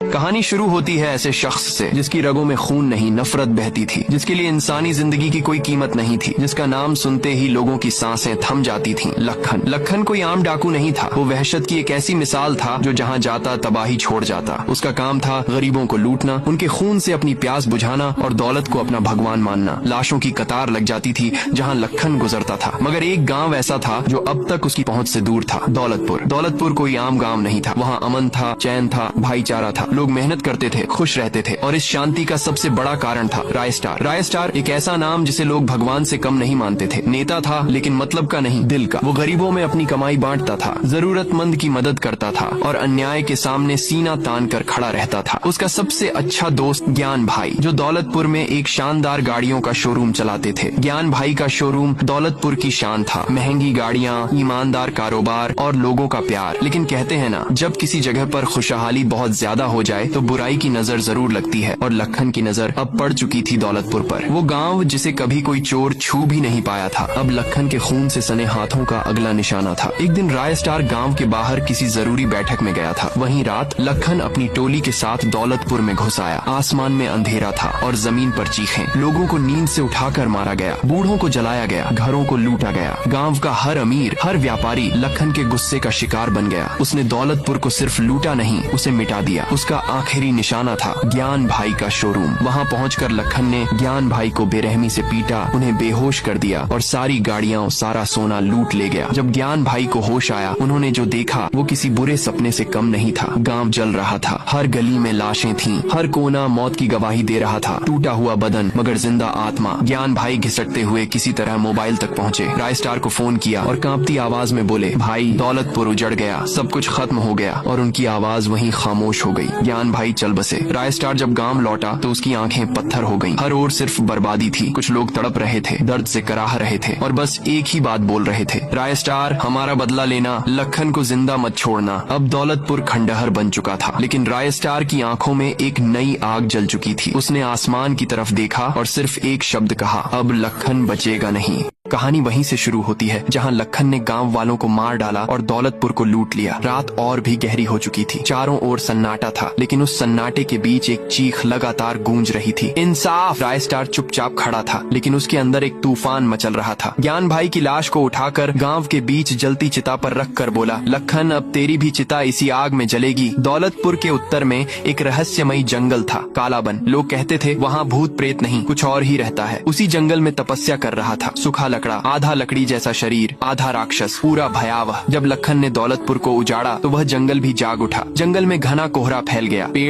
कहानी शुरू होती है ऐसे शख्स से जिसकी रगों में खून नहीं नफरत बहती थी, जिसके लिए इंसानी जिंदगी की कोई कीमत नहीं थी, जिसका नाम सुनते ही लोगों की सांसें थम जाती थीं। लखन। लखन कोई आम डाकू नहीं था। वो वहशत की एक ऐसी मिसाल था जो जहाँ जाता तबाही छोड़ जाता। उसका काम था गरीबों को लूटना, उनके खून से अपनी प्यास बुझाना और दौलत को अपना भगवान मानना। लाशों की कतार लग जाती थी जहाँ लखन गुजरता था, मगर एक गाँव ऐसा था जो अब तक उसकी पहुँच से दूर था। दौलतपुर। दौलतपुर कोई आम गाँव नहीं था। वहाँ अमन था, चैन था, भाईचारा था। लोग मेहनत करते थे, खुश रहते थे, और इस शांति का सबसे बड़ा कारण था रायस्टार। रायस्टार एक ऐसा नाम जिसे लोग भगवान से कम नहीं मानते थे। नेता था लेकिन मतलब का नहीं, दिल का। वो गरीबों में अपनी कमाई बांटता था, जरूरतमंद की मदद करता था और अन्याय के सामने सीना तान कर खड़ा रहता था। उसका सबसे अच्छा दोस्त ज्ञान भाई, जो दौलतपुर में एक शानदार गाड़ियों का शोरूम चलाते थे। ज्ञान भाई का शोरूम दौलतपुर की शान था। महंगी गाड़ियाँ, ईमानदार कारोबार और लोगों का प्यार। लेकिन कहते हैं ना, जब किसी जगह पर खुशहाली बहुत ज्यादा हो जाए तो बुराई की नजर जरूर लगती है, और लखन की नजर अब पड़ चुकी थी दौलतपुर पर। वो गांव जिसे कभी कोई चोर छू भी नहीं पाया था, अब लखन के खून से सने हाथों का अगला निशाना था। एक दिन रायस्टार गांव के बाहर किसी जरूरी बैठक में गया था। वहीं रात लखन अपनी टोली के साथ दौलतपुर में घुस आया। आसमान में अंधेरा था और जमीन पर चीखें। लोगों को नींद से उठाकर मारा गया, बूढ़ों को जलाया गया, घरों को लूटा गया। गाँव का हर अमीर, हर व्यापारी लखन के गुस्से का शिकार बन गया। उसने दौलतपुर को सिर्फ लूटा नहीं, उसे मिटा दिया। उसका आखिरी निशाना था ज्ञान भाई का शोरूम। वहाँ पहुंचकर लखन ने ज्ञान भाई को बेरहमी से पीटा, उन्हें बेहोश कर दिया और सारी गाड़ियाँ और सारा सोना लूट ले गया। जब ज्ञान भाई को होश आया, उन्होंने जो देखा वो किसी बुरे सपने से कम नहीं था। गांव जल रहा था, हर गली में लाशें थीं, हर कोना मौत की गवाही दे रहा था। टूटा हुआ बदन मगर जिंदा आत्मा। ज्ञान भाई घिसटते हुए किसी तरह मोबाइल तक पहुँचे, रायस्टार को फोन किया और कांपती आवाज में बोले, भाई दौलतपुर उजड़ गया, सब कुछ खत्म हो गया। और उनकी आवाज वहीं खामोश हो गई। ज्ञान भाई चल बसे। रायस्टार जब गांव लौटा तो उसकी आंखें पत्थर हो गईं। हर ओर सिर्फ बर्बादी थी। कुछ लोग तड़प रहे थे, दर्द से कराह रहे थे और बस एक ही बात बोल रहे थे, रायस्टार हमारा बदला लेना, लखन को जिंदा मत छोड़ना। अब दौलतपुर खंडहर बन चुका था, लेकिन रायस्टार की आंखों में एक नई आग जल चुकी थी। उसने आसमान की तरफ देखा और सिर्फ एक शब्द कहा, अब लखन बचेगा नहीं। कहानी वहीं से शुरू होती है जहां लखन ने गांव वालों को मार डाला और दौलतपुर को लूट लिया। रात और भी गहरी हो चुकी थी। चारों ओर सन्नाटा था, लेकिन उस सन्नाटे के बीच एक चीख लगातार गूंज रही थी, इंसाफ। रायस्टार चुपचाप खड़ा था, लेकिन उसके अंदर एक तूफान मचल रहा था। ज्ञान भाई की लाश को उठाकर गांव के बीच जलती चिता पर रख कर बोला, लखन अब तेरी भी चिता इसी आग में जलेगी। दौलतपुर के उत्तर में एक रहस्यमयी जंगल था, कालाबन। लोग कहते थे वहाँ भूत प्रेत नहीं, कुछ और ही रहता है। उसी जंगल में तपस्या कर रहा था सूखा लकड़ा, आधा लकड़ी जैसा शरीर, आधा राक्षस, पूरा भयावह। जब लखन ने दौलतपुर को उजाड़ा तो वह जंगल भी जाग उठा। जंगल में घना कोहरा फैल गया, पेड़